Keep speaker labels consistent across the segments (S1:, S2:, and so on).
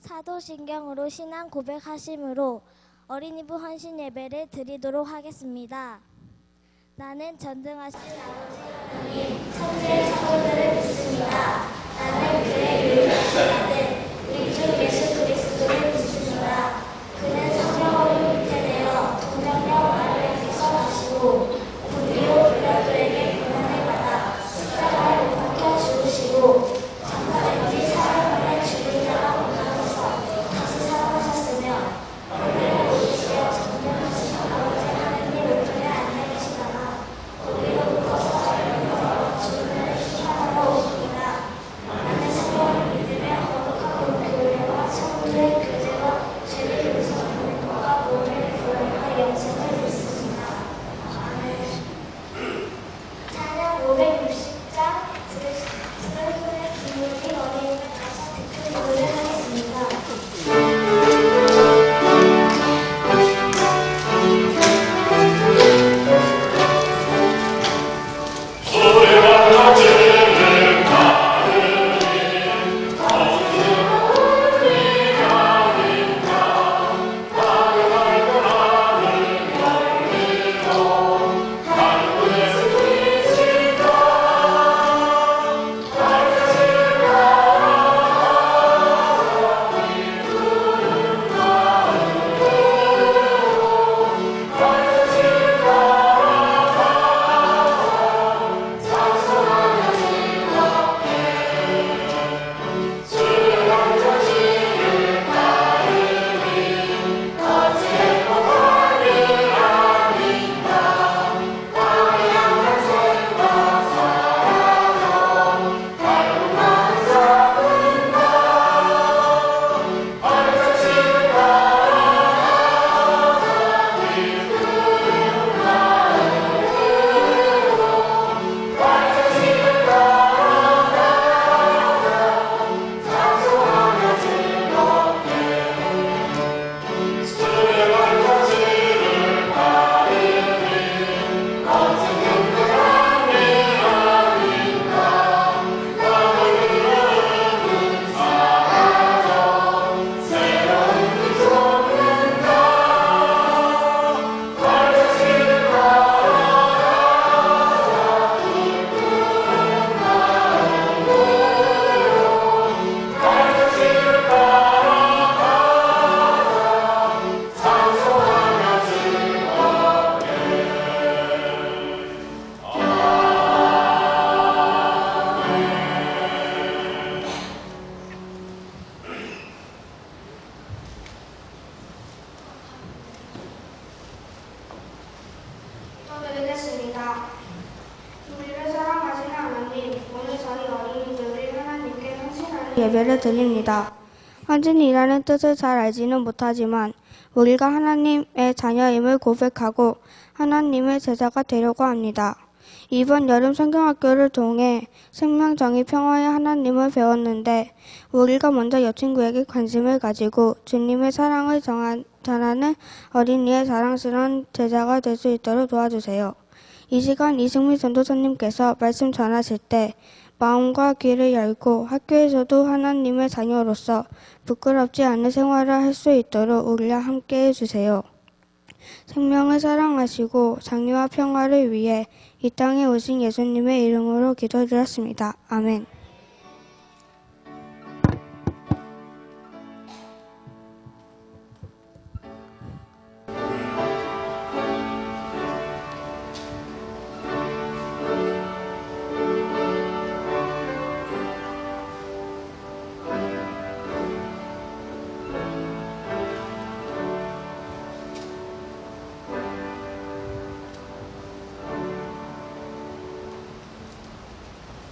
S1: 사도신경으로 신앙 고백하심으로 어린이부 헌신 예배를 드리도록 하겠습니다. 나는 전능하신 아버지 하나님 천주의 사도들을 믿습니다. 나는 그의 유일하신 아들 우리 주 예수 그리스도를 믿습니다. 그는 성령으로 잉태되어 동정녀 마리아에게서 나시고 본디오 빌라도에게 고난을 받아 십자가에 못 박혀 죽으시고 장사된 지 사흘 만에 죽은 자가 나타나서 다시 살아나셨으며 오늘은 오시어 전능하신 아버지 하나님 오른쪽에 앉아 계시다가 거기로부터 영광으로 죽음을 심판하러 오십니다. 나는 성령을 믿으며 거룩하고 교회와 성도의 교제와 죄를 용서하는 것과 몸을 구원과 영생을 믿습니다. 아멘. 찬양 560장 스르흐의 기쁨이 어린이를 다시 듣는 노래를 하겠습니다.
S2: 기도드리겠습니다. 우리를 사랑하시는 하나님, 오늘 저희 어린이들이 하나님께 헌신하는 예배를 드립니다. 헌신이라는 뜻을 잘 알지는 못하지만 우리가 하나님의 자녀임을 고백하고 하나님의 제자가 되려고 합니다. 이번 여름 성경학교를 통해 생명, 정의, 평화의 하나님을 배웠는데 우리가 먼저 여친구에게 관심을 가지고 주님의 사랑을 전하는 어린이의 자랑스러운 제자가 될 수 있도록 도와주세요. 이 시간 이승민 전도사님께서 말씀 전하실 때 마음과 귀를 열고 학교에서도 하나님의 자녀로서 부끄럽지 않은 생활을 할 수 있도록 우리와 함께 해주세요. 생명을 사랑하시고 장래와 평화를 위해 이 땅에 오신 예수님의 이름으로 기도드렸습니다. 아멘.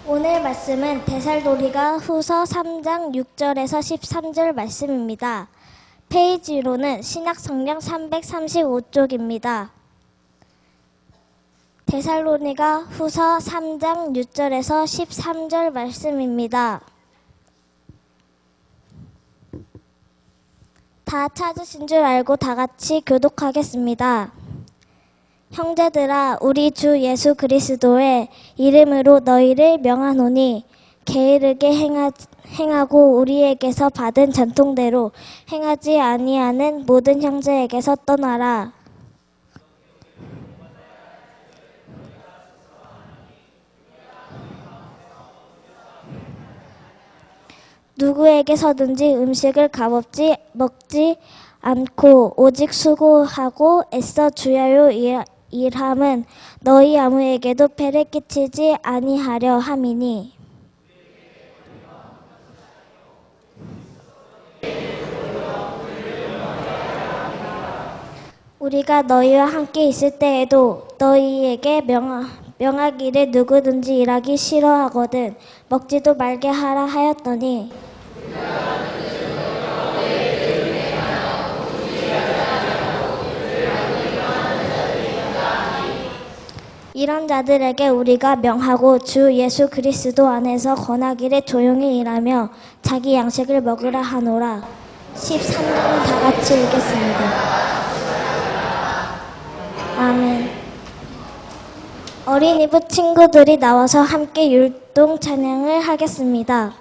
S1: 오늘 말씀은 데살로니가 후서 3장 6절에서 13절 말씀입니다. 페이지로는 신약성경 335쪽입니다. 데살로니가 후서 3장 6절에서 13절 말씀입니다. 다 찾으신 줄 알고 다 같이 교독하겠습니다. 형제들아, 우리 주 예수 그리스도의 이름으로 너희를 명하노니 게으르게 행하고 우리에게서 받은 전통대로 행하지 아니하는 모든 형제에게서 떠나라. 누구에게서든지 음식을 값없이 먹지 않고 오직 수고하고 애써 주야로 일함은 너희 아무에게도 폐를 끼치지 아니하려 함이니 우리가 너희와 함께 있을 때에도 너희에게 명하기를 누구든지 일하기 싫어하거든 먹지도 말게 하라 하였더니 이런 자들에게 우리가 명하고 주 예수 그리스도 안에서 권하기를 조용히 일하며 자기 양식을 먹으라 하노라. 13절은 다 같이 읽겠습니다. 아멘. 어린이부 친구들이 나와서 함께 율동 찬양을 하겠습니다.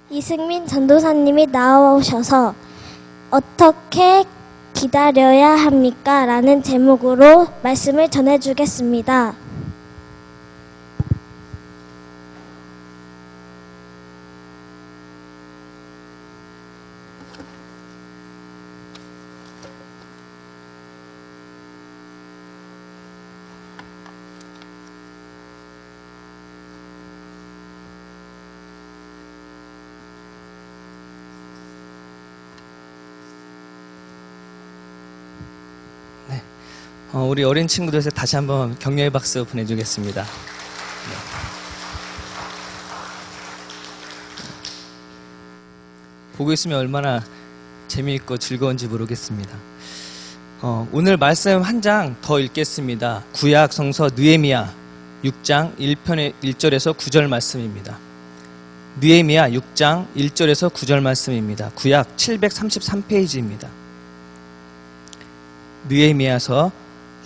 S1: 이승민 전도사님이 나오셔서 어떻게 기다려야 합니까? 라는 제목으로 말씀을 전해주겠습니다.
S3: 우리 어린 친구들에서 다시 한번 격려의 박수 보내주겠습니다. 네. 보고 있으면 얼마나 재미있고 즐거운지 모르겠습니다. 오늘 말씀 한 장 더 읽겠습니다. 구약 성서 느헤미야 6장 1편의 1절에서 9절 말씀입니다. 느헤미야 6장 1절에서 9절 말씀입니다. 구약 733페이지입니다. 느헤미야서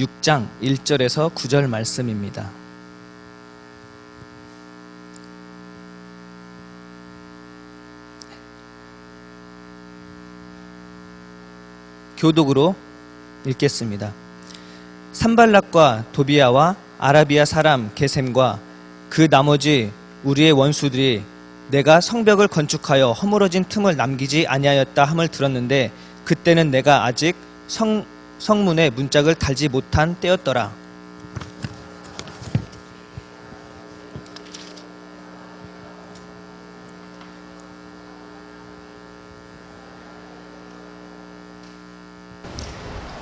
S3: 6장 1절에서 9절 말씀입니다. 교독으로 읽겠습니다. 산발락과 도비야와 아라비아 사람 게셈과 그 나머지 우리의 원수들이 내가 성벽을 건축하여 허물어진 틈을 남기지 아니하였다 함을 들었는데 그때는 내가 아직 성문에 문짝을 달지 못한 때였더라.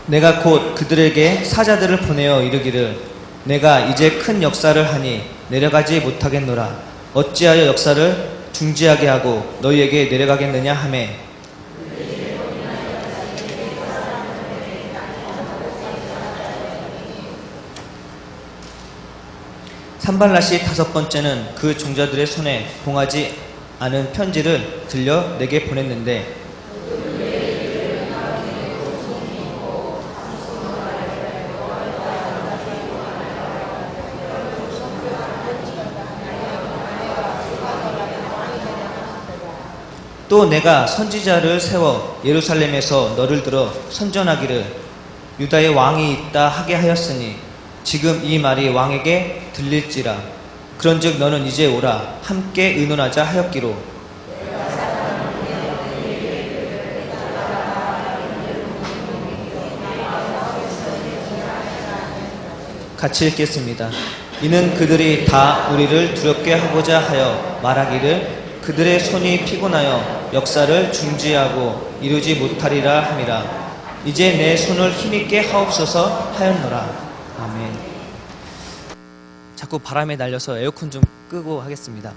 S3: 내가 곧 그들에게 사자들을 보내어 이르기를 내가 이제 큰 역사를 하니 내려가지 못하겠노라. 어찌하여 역사를 중지하게 하고 너희에게 내려가겠느냐 하매 산발랏이 5번째는 그 종자들의 손에 봉하지 않은 편지를 들려 내게 보냈는데 또 내가 선지자를 세워 예루살렘에서 너를 들어 선전하기를 유다의 왕이 있다 하게 하였으니 지금 이 말이 왕에게 들릴지라. 그런즉 너는 이제 오라 함께 의논하자 하였기로 같이 읽겠습니다. 이는 그들이 다 우리를 두렵게 하고자 하여 말하기를 그들의 손이 피곤하여 역사를 중지하고 이루지 못하리라 함이라. 이제 내 손을 힘있게 하옵소서 하였노라. 아멘. 자꾸 바람에 날려서 에어컨 좀 끄고 하겠습니다.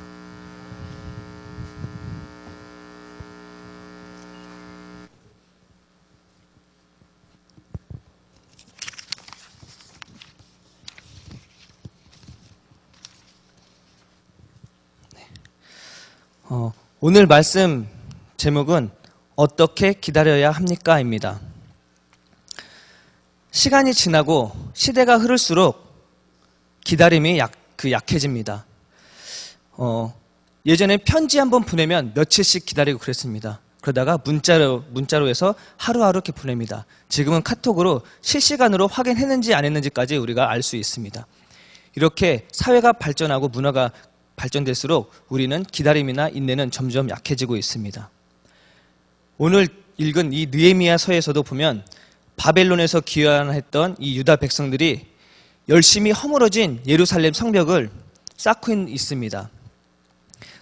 S3: 오늘 말씀 제목은 어떻게 기다려야 합니까? 입니다. 시간이 지나고 시대가 흐를수록 기다림이 약해집니다. 예전에 편지 한번 보내면 며칠씩 기다리고 그랬습니다. 그러다가 문자로 해서 하루하루 이렇게 보냅니다. 지금은 카톡으로 실시간으로 확인했는지 안 했는지까지 우리가 알 수 있습니다. 이렇게 사회가 발전하고 문화가 발전될수록 우리는 기다림이나 인내는 점점 약해지고 있습니다. 오늘 읽은 이 느헤미야서에서도 보면 바벨론에서 귀환했던 이 유다 백성들이 열심히 허물어진 예루살렘 성벽을 쌓고 있습니다.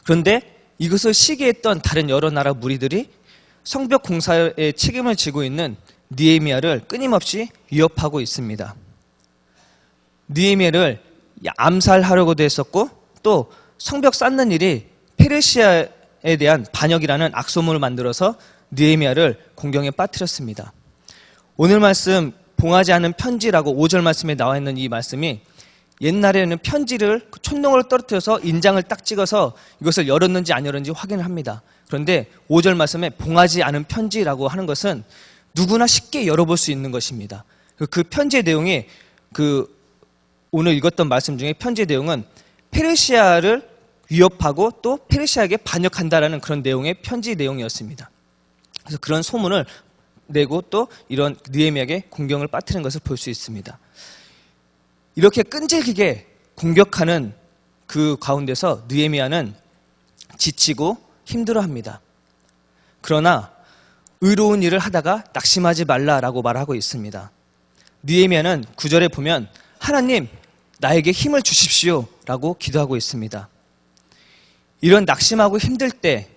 S3: 그런데 이것을 시기했던 다른 여러 나라 무리들이 성벽 공사에 책임을 지고 있는 느헤미야를 끊임없이 위협하고 있습니다. 느헤미야를 암살하려고도 했었고 또 성벽 쌓는 일이 페르시아에 대한 반역이라는 악소문을 만들어서 느헤미야를 공경에 빠뜨렸습니다. 오늘 말씀 봉하지 않은 편지라고 5절 말씀에 나와 있는 이 말씀이 옛날에는 편지를 촛농으로 떨어뜨려서 인장을 딱 찍어서 이것을 열었는지 안 열었는지 확인을 합니다. 그런데 5절 말씀에 봉하지 않은 편지라고 하는 것은 누구나 쉽게 열어볼 수 있는 것입니다. 그 편지의 내용이 오늘 읽었던 말씀 중에 편지의 내용은 페르시아를 위협하고 또 페르시아에게 반역한다라는 그런 내용의 편지 내용이었습니다. 그래서 그런 소문을 내고 또 이런 느헤미야에게 공경을 빠뜨리는 것을 볼 수 있습니다. 이렇게 끈질기게 공격하는 그 가운데서 느헤미야는 지치고 힘들어합니다. 그러나 의로운 일을 하다가 낙심하지 말라라고 말하고 있습니다. 느헤미야는 9절에 보면 하나님 나에게 힘을 주십시오 라고 기도하고 있습니다. 이런 낙심하고 힘들 때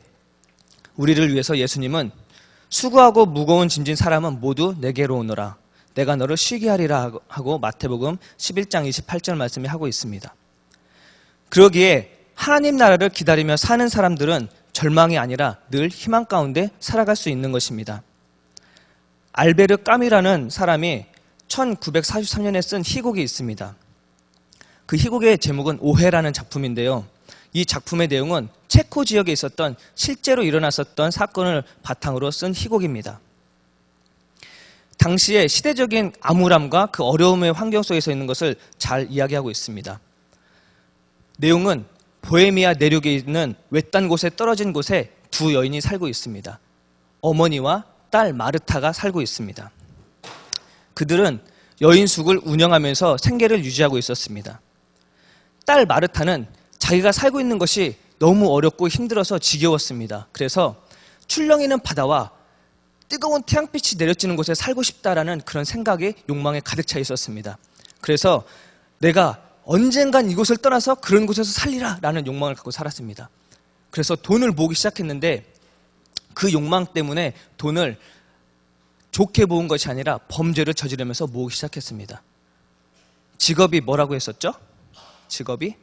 S3: 우리를 위해서 예수님은 수고하고 무거운 짐진 사람은 모두 내게로 오너라 내가 너를 쉬게 하리라 하고 마태복음 11장 28절 말씀이 하고 있습니다. 그러기에 하나님 나라를 기다리며 사는 사람들은 절망이 아니라 늘 희망 가운데 살아갈 수 있는 것입니다. 알베르 까미라는 사람이 1943년에 쓴 희곡이 있습니다. 그 희곡의 제목은 오해라는 작품인데요. 이 작품의 내용은 체코 지역에 있었던 실제로 일어났었던 사건을 바탕으로 쓴 희곡입니다. 당시의 시대적인 암울함과 그 어려움의 환경 속에서 있는 것을 잘 이야기하고 있습니다. 내용은 보헤미아 내륙에 있는 외딴 곳에 떨어진 곳에 두 여인이 살고 있습니다. 어머니와 딸 마르타가 살고 있습니다. 그들은 여인숙을 운영하면서 생계를 유지하고 있었습니다. 딸 마르타는 자기가 살고 있는 것이 너무 어렵고 힘들어서 지겨웠습니다. 그래서 출렁이는 바다와 뜨거운 태양빛이 내려지는 곳에 살고 싶다라는 그런 생각이 욕망에 가득 차 있었습니다. 그래서 내가 언젠간 이곳을 떠나서 그런 곳에서 살리라 라는 욕망을 갖고 살았습니다. 그래서 돈을 모으기 시작했는데 그 욕망 때문에 돈을 좋게 모은 것이 아니라 범죄를 저지르면서 모으기 시작했습니다. 직업이 뭐라고 했었죠? 직업이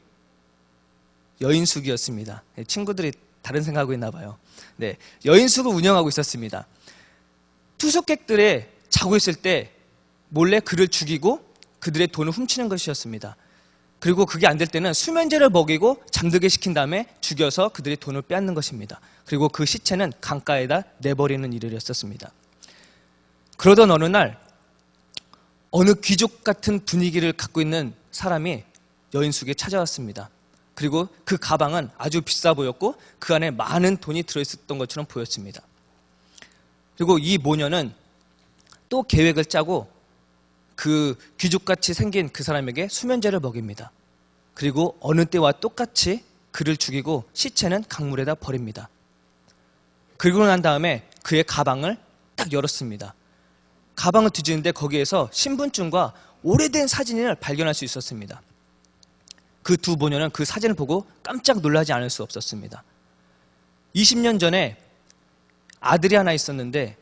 S3: 여인숙이었습니다. 친구들이 다른 생각하고 있나 봐요. 네, 여인숙을 운영하고 있었습니다. 투숙객들의 자고 있을 때 몰래 그를 죽이고 그들의 돈을 훔치는 것이었습니다. 그리고 그게 안 될 때는 수면제를 먹이고 잠들게 시킨 다음에 죽여서 그들의 돈을 빼앗는 것입니다. 그리고 그 시체는 강가에다 내버리는 일이었습니다. 그러던 어느 날 어느 귀족 같은 분위기를 갖고 있는 사람이 여인숙에 찾아왔습니다. 그리고 그 가방은 아주 비싸 보였고 그 안에 많은 돈이 들어있었던 것처럼 보였습니다. 그리고 이 모녀는 또 계획을 짜고 그 귀족같이 생긴 그 사람에게 수면제를 먹입니다. 그리고 어느 때와 똑같이 그를 죽이고 시체는 강물에다 버립니다. 그리고 난 다음에 그의 가방을 딱 열었습니다. 가방을 뒤지는데 거기에서 신분증과 오래된 사진을 발견할 수 있었습니다. 그 두 모녀는 그 사진을 보고 깜짝 놀라지 않을 수 없었습니다. 20년 전에 아들이 하나 있었는데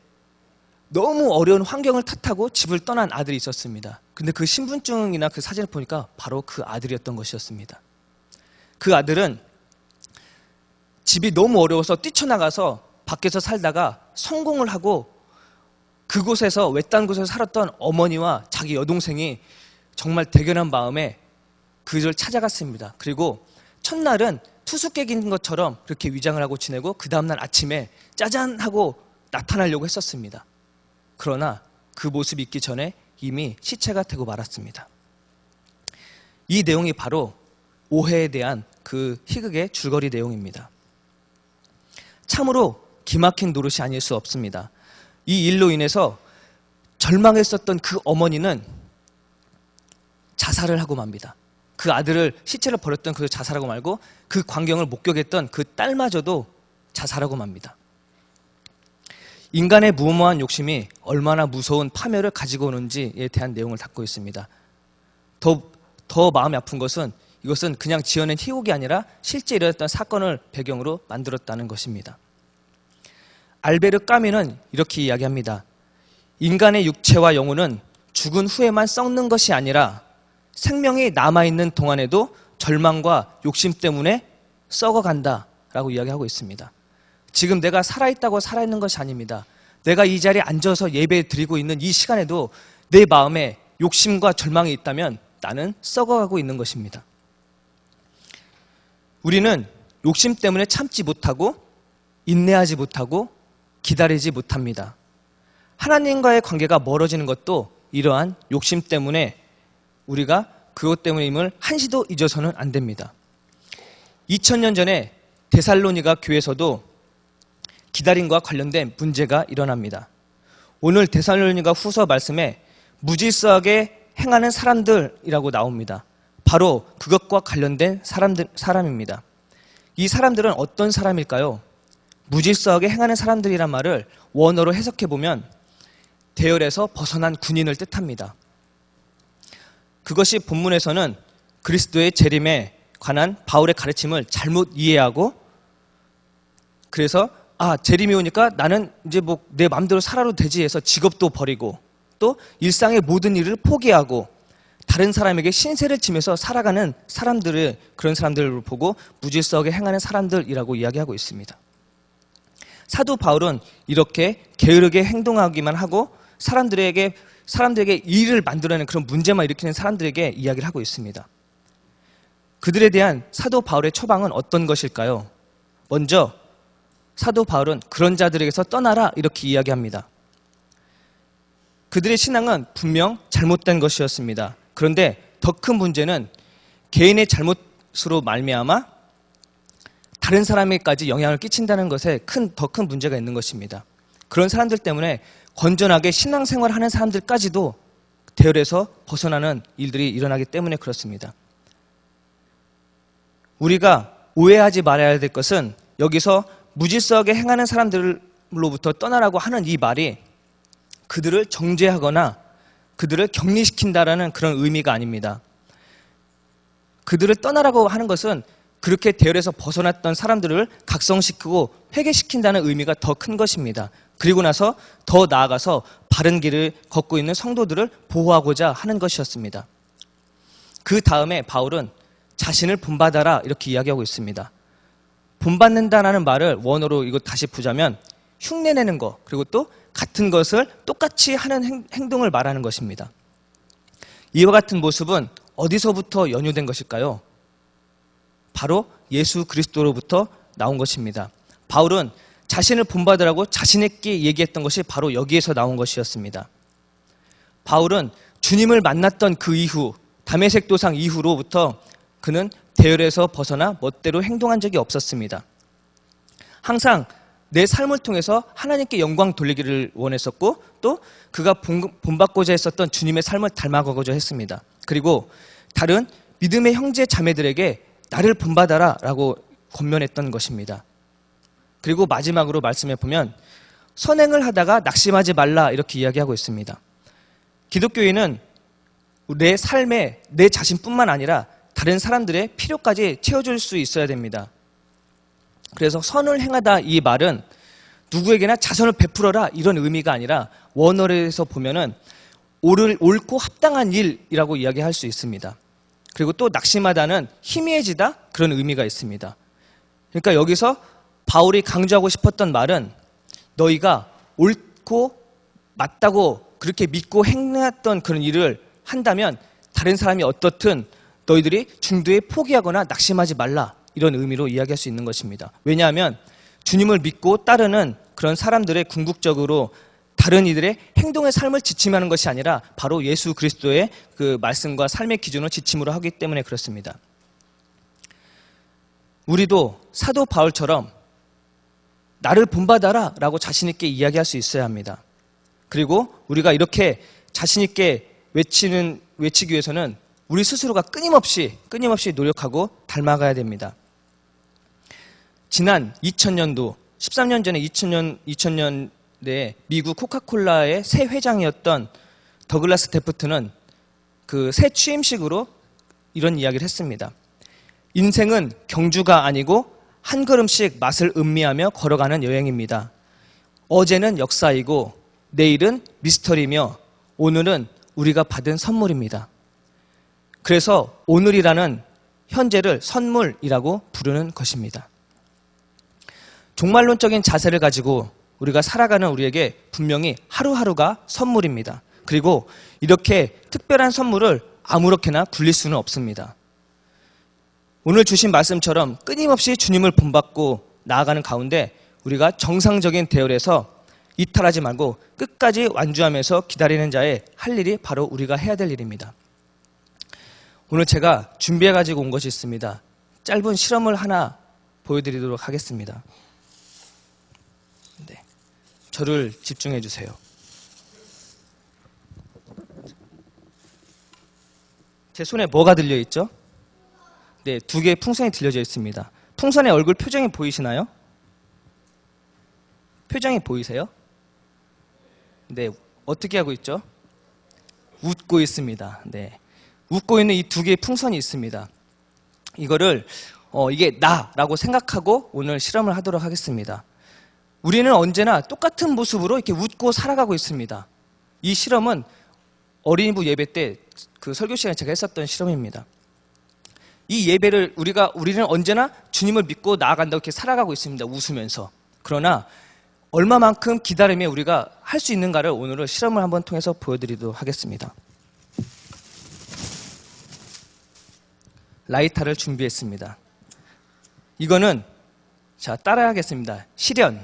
S3: 너무 어려운 환경을 탓하고 집을 떠난 아들이 있었습니다. 근데 그 신분증이나 그 사진을 보니까 바로 그 아들이었던 것이었습니다. 그 아들은 집이 너무 어려워서 뛰쳐나가서 밖에서 살다가 성공을 하고 그곳에서 외딴 곳에서 살았던 어머니와 자기 여동생이 정말 대견한 마음에 그를 찾아갔습니다. 그리고 첫날은 투숙객인 것처럼 그렇게 위장을 하고 지내고 그 다음날 아침에 짜잔 하고 나타나려고 했었습니다. 그러나 그 모습이 있기 전에 이미 시체가 되고 말았습니다. 이 내용이 바로 오해에 대한 그 희극의 줄거리 내용입니다. 참으로 기막힌 노릇이 아닐 수 없습니다. 이 일로 인해서 절망했었던 그 어머니는 자살을 하고 맙니다. 그 아들을 시체를 버렸던 그 자살하고 말고 그 광경을 목격했던 그 딸마저도 자살하고 맙니다. 인간의 무모한 욕심이 얼마나 무서운 파멸을 가지고 오는지에 대한 내용을 담고 있습니다. 더 마음이 아픈 것은 이것은 그냥 지어낸 희곡이 아니라 실제 일어났던 사건을 배경으로 만들었다는 것입니다. 알베르 까미는 이렇게 이야기합니다. 인간의 육체와 영혼은 죽은 후에만 썩는 것이 아니라 생명이 남아있는 동안에도 절망과 욕심 때문에 썩어간다라고 이야기하고 있습니다. 지금 내가 살아있다고 살아있는 것이 아닙니다. 내가 이 자리에 앉아서 예배 드리고 있는 이 시간에도 내 마음에 욕심과 절망이 있다면 나는 썩어가고 있는 것입니다. 우리는 욕심 때문에 참지 못하고 인내하지 못하고 기다리지 못합니다. 하나님과의 관계가 멀어지는 것도 이러한 욕심 때문에 우리가 그것 때문임을 한시도 잊어서는 안 됩니다. 2000년 전에 데살로니가 교회에서도 기다림과 관련된 문제가 일어납니다. 오늘 데살로니가 후서 말씀에 무질서하게 행하는 사람들이라고 나옵니다. 바로 그것과 관련된 사람입니다. 이 사람들은 어떤 사람일까요? 무질서하게 행하는 사람들이란 말을 원어로 해석해보면 대열에서 벗어난 군인을 뜻합니다. 그것이 본문에서는 그리스도의 재림에 관한 바울의 가르침을 잘못 이해하고, 그래서 재림이 오니까 나는 이제 뭐 내 마음대로 살아도 되지 해서 직업도 버리고 또 일상의 모든 일을 포기하고 다른 사람에게 신세를 지면서 살아가는 그런 사람들을 보고 무질서하게 행하는 사람들이라고 이야기하고 있습니다. 사도 바울은 이렇게 게으르게 행동하기만 하고 사람들에게 일을 만들어내는 그런 문제만 일으키는 사람들에게 이야기를 하고 있습니다. 그들에 대한 사도 바울의 처방은 어떤 것일까요? 먼저 사도 바울은 그런 자들에게서 떠나라 이렇게 이야기합니다. 그들의 신앙은 분명 잘못된 것이었습니다. 그런데 더 큰 문제는 개인의 잘못으로 말미암아 다른 사람에게까지 영향을 끼친다는 것에 더 큰 문제가 있는 것입니다. 그런 사람들 때문에 건전하게 신앙생활하는 사람들까지도 대열에서 벗어나는 일들이 일어나기 때문에 그렇습니다. 우리가 오해하지 말아야 될 것은 여기서 무질서하게 행하는 사람들로부터 떠나라고 하는 이 말이 그들을 정죄하거나 그들을 격리시킨다라는 그런 의미가 아닙니다. 그들을 떠나라고 하는 것은 그렇게 대열에서 벗어났던 사람들을 각성시키고 회개시킨다는 의미가 더 큰 것입니다. 그리고 나서 더 나아가서 바른 길을 걷고 있는 성도들을 보호하고자 하는 것이었습니다. 그 다음에 바울은 자신을 본받아라 이렇게 이야기하고 있습니다. 본받는다라는 말을 원어로 이거 다시 보자면 흉내내는 것, 그리고 또 같은 것을 똑같이 하는 행동을 말하는 것입니다. 이와 같은 모습은 어디서부터 연유된 것일까요? 바로 예수 그리스도로부터 나온 것입니다. 바울은 자신을 본받으라고 자신에게 얘기했던 것이 바로 여기에서 나온 것이었습니다. 바울은 주님을 만났던 그 이후, 다메섹 도상 이후로부터 그는 대열에서 벗어나 멋대로 행동한 적이 없었습니다. 항상 내 삶을 통해서 하나님께 영광 돌리기를 원했었고 또 그가 본받고자 했었던 주님의 삶을 닮아가고자 했습니다. 그리고 다른 믿음의 형제 자매들에게 나를 본받아라 라고 권면했던 것입니다. 그리고 마지막으로 말씀해 보면 선행을 하다가 낙심하지 말라 이렇게 이야기하고 있습니다. 기독교인은 내 삶에 내 자신뿐만 아니라 다른 사람들의 필요까지 채워줄 수 있어야 됩니다. 그래서 선을 행하다 이 말은 누구에게나 자선을 베풀어라 이런 의미가 아니라 원어에서 보면은 옳고 합당한 일이라고 이야기할 수 있습니다. 그리고 또 낙심하다는 희미해지다 그런 의미가 있습니다. 그러니까 여기서 바울이 강조하고 싶었던 말은 너희가 옳고 맞다고 그렇게 믿고 행했던 그런 일을 한다면 다른 사람이 어떻든 너희들이 중도에 포기하거나 낙심하지 말라 이런 의미로 이야기할 수 있는 것입니다. 왜냐하면 주님을 믿고 따르는 그런 사람들의 궁극적으로 다른 이들의 행동의 삶을 지침하는 것이 아니라 바로 예수 그리스도의 그 말씀과 삶의 기준을 지침으로 하기 때문에 그렇습니다. 우리도 사도 바울처럼 나를 본받아라 라고 자신 있게 이야기할 수 있어야 합니다. 그리고 우리가 이렇게 자신 있게 외치기 위해서는 우리 스스로가 끊임없이 노력하고 닮아가야 됩니다. 지난 2000년도, 13년 전에 2000년대에 미국 코카콜라의 새 회장이었던 더글라스 데프트는 그 새 취임식으로 이런 이야기를 했습니다. 인생은 경주가 아니고 한 걸음씩 맛을 음미하며 걸어가는 여행입니다. 어제는 역사이고 내일은 미스터리며 오늘은 우리가 받은 선물입니다. 그래서 오늘이라는 현재를 선물이라고 부르는 것입니다. 종말론적인 자세를 가지고 우리가 살아가는 우리에게 분명히 하루하루가 선물입니다. 그리고 이렇게 특별한 선물을 아무렇게나 굴릴 수는 없습니다. 오늘 주신 말씀처럼 끊임없이 주님을 본받고 나아가는 가운데 우리가 정상적인 대열에서 이탈하지 말고 끝까지 완주하면서 기다리는 자의 할 일이 바로 우리가 해야 될 일입니다. 오늘 제가 준비해가지고 온 것이 있습니다. 짧은 실험을 하나 보여드리도록 하겠습니다. 네, 저를 집중해 주세요. 제 손에 뭐가 들려있죠? 네, 2개의 풍선이 들려져 있습니다. 풍선의 얼굴 표정이 보이시나요? 표정이 보이세요? 네, 어떻게 하고 있죠? 웃고 있습니다. 네, 웃고 있는 이 2개의 풍선이 있습니다. 이거를 이게 나라고 생각하고 오늘 실험을 하도록 하겠습니다. 우리는 언제나 똑같은 모습으로 이렇게 웃고 살아가고 있습니다. 이 실험은 어린이부 예배 때 그 설교 시간에 제가 했었던 실험입니다. 이 예배를 우리는 언제나 주님을 믿고 나아간다고 이렇게 살아가고 있습니다. 웃으면서. 그러나 얼마만큼 기다림에 우리가 할 수 있는가를 오늘은 실험을 한번 통해서 보여드리도록 하겠습니다. 라이터를 준비했습니다. 이거는 자, 따라하겠습니다. 실현.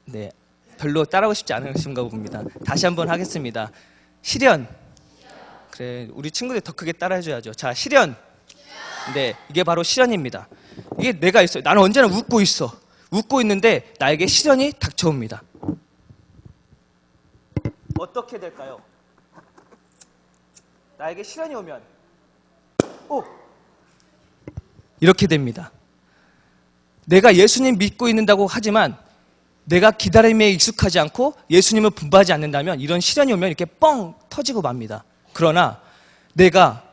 S3: 네, 별로 따라하고 싶지 않으신가 봅니다. 다시 한번 하겠습니다. 실현. 그래, 우리 친구들 더 크게 따라해줘야죠. 자, 실현. 네, 이게 바로 실현입니다. 이게 내가 있어요. 나는 언제나 웃고 있어. 웃고 있는데 나에게 시련이 닥쳐옵니다. 어떻게 될까요? 나에게 시련이 오면 이렇게 됩니다. 내가 예수님 믿고 있는다고 하지만 내가 기다림에 익숙하지 않고 예수님을 분부하지 않는다면 이런 시련이 오면 이렇게 뻥 터지고 맙니다. 그러나 내가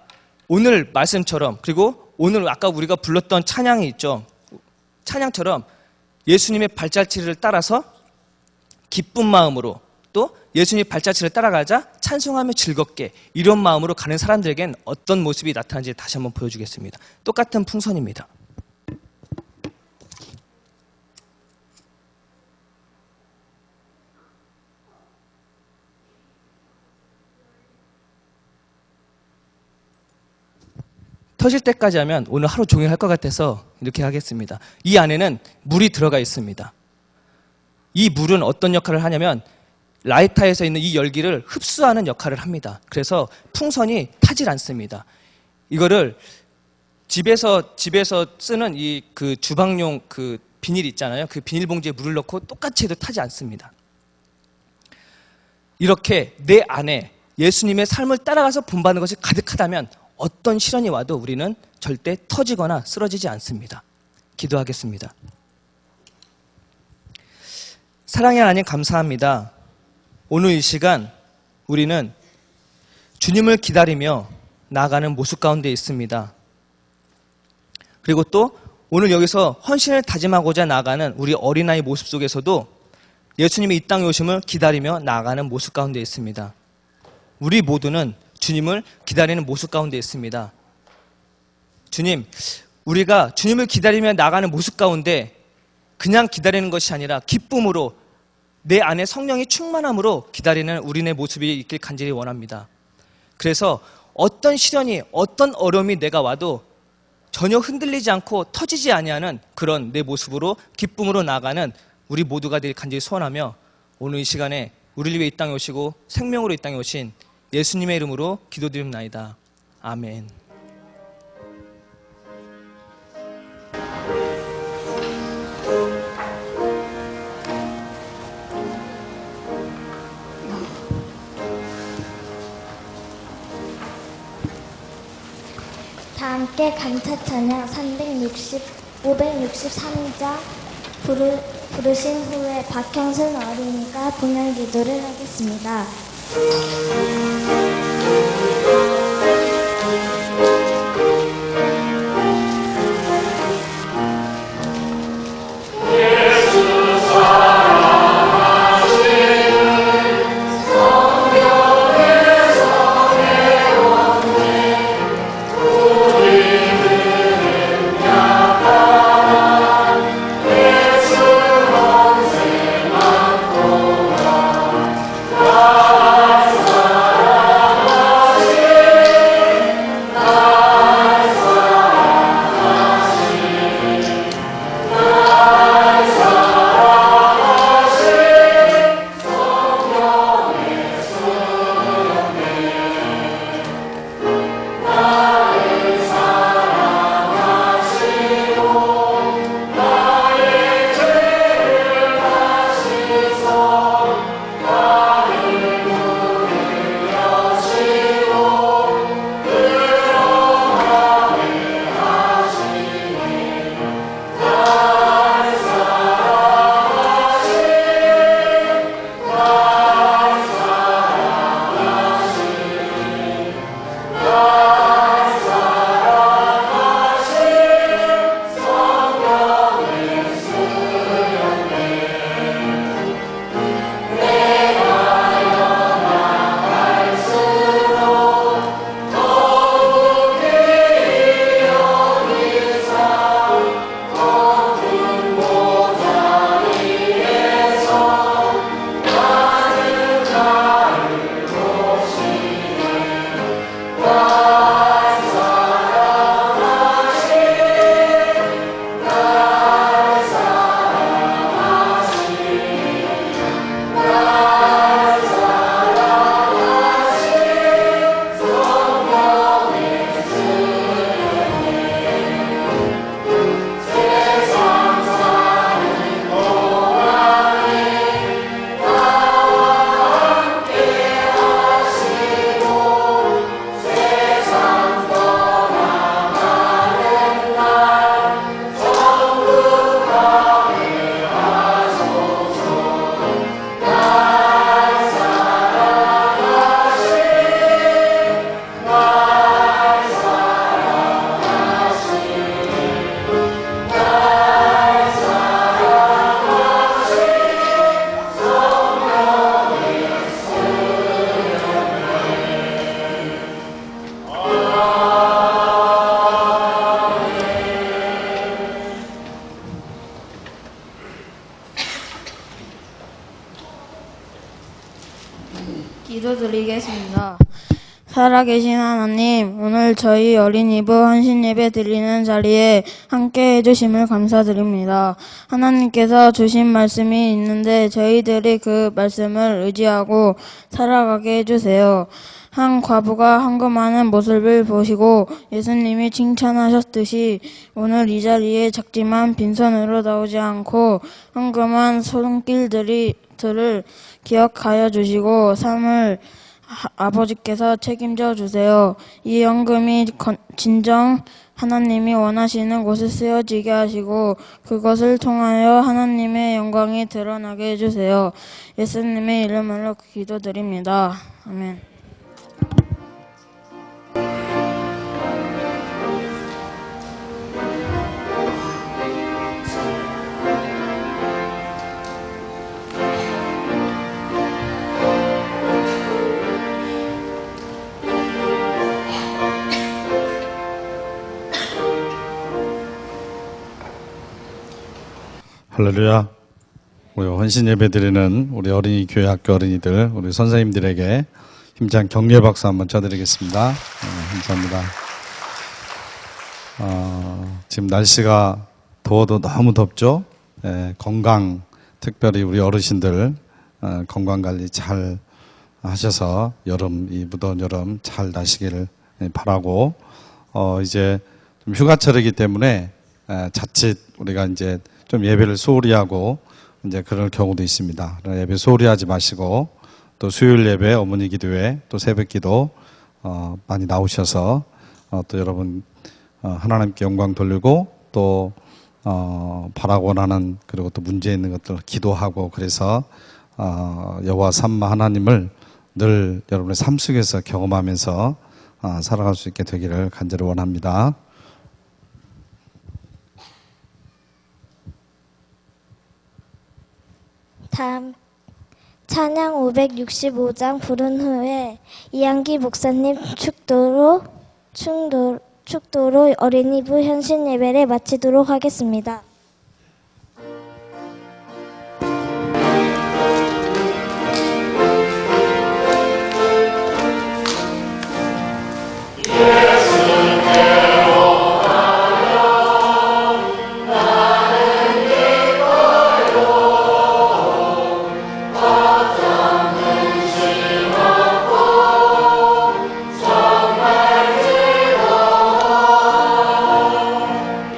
S3: 오늘 말씀처럼, 그리고 오늘 아까 우리가 불렀던 찬양이 있죠. 찬양처럼 예수님의 발자취를 따라서 기쁜 마음으로, 또 예수님의 발자취를 따라가자 찬송하며 즐겁게, 이런 마음으로 가는 사람들에겐 어떤 모습이 나타나는지 다시 한번 보여주겠습니다. 똑같은 풍선입니다. 터질 때까지 하면 오늘 하루 종일 할 것 같아서 이렇게 하겠습니다. 이 안에는 물이 들어가 있습니다. 이 물은 어떤 역할을 하냐면 라이터에서 있는 이 열기를 흡수하는 역할을 합니다. 그래서 풍선이 타질 않습니다. 이거를 집에서 쓰는 이 그 주방용 그 비닐 있잖아요. 그 비닐봉지에 물을 넣고 똑같이 해도 타지 않습니다. 이렇게 내 안에 예수님의 삶을 따라가서 본받는 것이 가득하다면 어떤 시련이 와도 우리는 절대 터지거나 쓰러지지 않습니다. 기도하겠습니다. 사랑의 하나님, 감사합니다. 오늘 이 시간 우리는 주님을 기다리며 나아가는 모습 가운데 있습니다. 그리고 또 오늘 여기서 헌신을 다짐하고자 나아가는 우리 어린아이 모습 속에서도 예수님의 이 땅에 오심을 기다리며 나아가는 모습 가운데 있습니다. 우리 모두는 주님을 기다리는 모습 가운데 있습니다. 주님, 우리가 주님을 기다리며 나가는 모습 가운데 그냥 기다리는 것이 아니라 기쁨으로, 내 안에 성령이 충만함으로 기다리는 우리의 모습이 있길 간절히 원합니다. 그래서 어떤 시련이, 어떤 어려움이 내가 와도 전혀 흔들리지 않고 터지지 아니하는 그런 내 모습으로 기쁨으로 나아가는 우리 모두가 되길 간절히 소원하며, 오늘 이 시간에 우리를 위해 이 땅에 오시고 생명으로 이 땅에 오신 예수님의 이름으로 기도드립나이다. 아멘.
S1: 다 함께 감사 찬양 563장 부르신 후에 박형순 어린이가 봉헌 기도를 하겠습니다.
S4: 기도드리겠습니다. 살아계신 하나님, 오늘 저희 어린이부 헌신예배 드리는 자리에 함께 해주심을 감사드립니다. 하나님께서 주신 말씀이 있는데 저희들이 그 말씀을 의지하고 살아가게 해주세요. 한 과부가 헌금하는 모습을 보시고 예수님이 칭찬하셨듯이 오늘 이 자리에 작지만 빈손으로 나오지 않고 헌금한 손길들을 기억하여 주시고 삶을 아버지께서 책임져 주세요. 이 헌금이 진정 하나님이 원하시는 곳에 쓰여지게 하시고 그것을 통하여 하나님의 영광이 드러나게 해주세요. 예수님의 이름으로 기도드립니다. 아멘.
S5: 할렐루야. 우리 헌신 예배 드리는 우리 어린이 교회 학교 어린이들, 우리 선생님들에게 힘찬 격려 박수 한번 쳐드리겠습니다. 감사합니다. 지금 날씨가 더워도 너무 덥죠? 건강, 특별히 우리 어르신들 건강 관리 잘 하셔서 여름, 이 무더운 여름 잘 나시기를 바라고, 이제 좀 휴가철이기 때문에 자칫 우리가 이제 좀 예배를 소홀히 하고 이제 그럴 경우도 있습니다. 예배 소홀히 하지 마시고 또 수요일 예배, 어머니 기도회, 또 새벽 기도 많이 나오셔서 또 여러분 하나님께 영광 돌리고 또 바라고 원하는 그리고 또 문제 있는 것들 기도하고 그래서 여호와 삼마 하나님을 늘 여러분의 삶 속에서 경험하면서 살아갈 수 있게 되기를 간절히 원합니다.
S1: 다음 찬양 565장 부른 후에 이한기 목사님 축도로 어린이부 현신 예배를 마치도록 하겠습니다.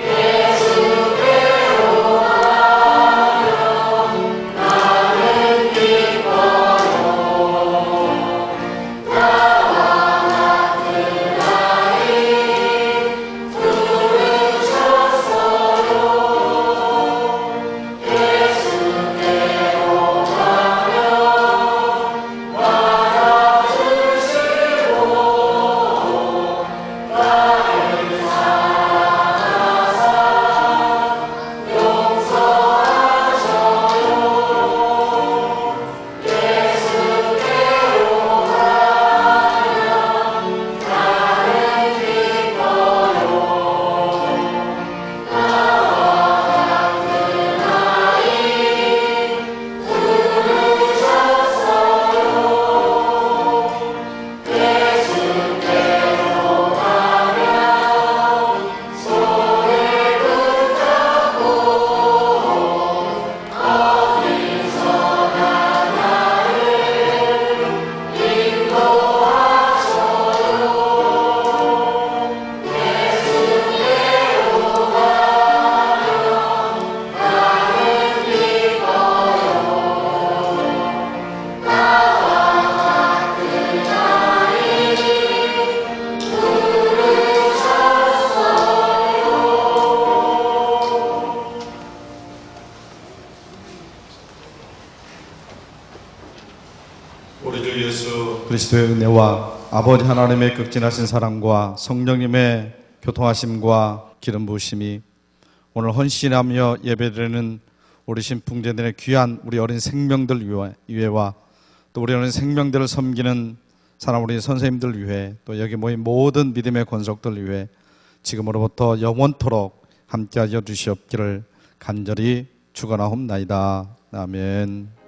S6: 예수께
S5: 우리 주 예수 그리스도의 은혜와 아버지 하나님의 극진하신 사랑과 성령님의 교통하심과 기름 부으심이 오늘 헌신하며 예배드리는 우리 신풍제들의 귀한 우리 어린 생명들 위해와 또 우리 어린 생명들을 섬기는 사람 우리 선생님들 위해 또 여기 모인 모든 믿음의 권속들 위해 지금으로부터 영원토록 함께하여 주시옵기를 간절히 축원하옵나이다. 아멘.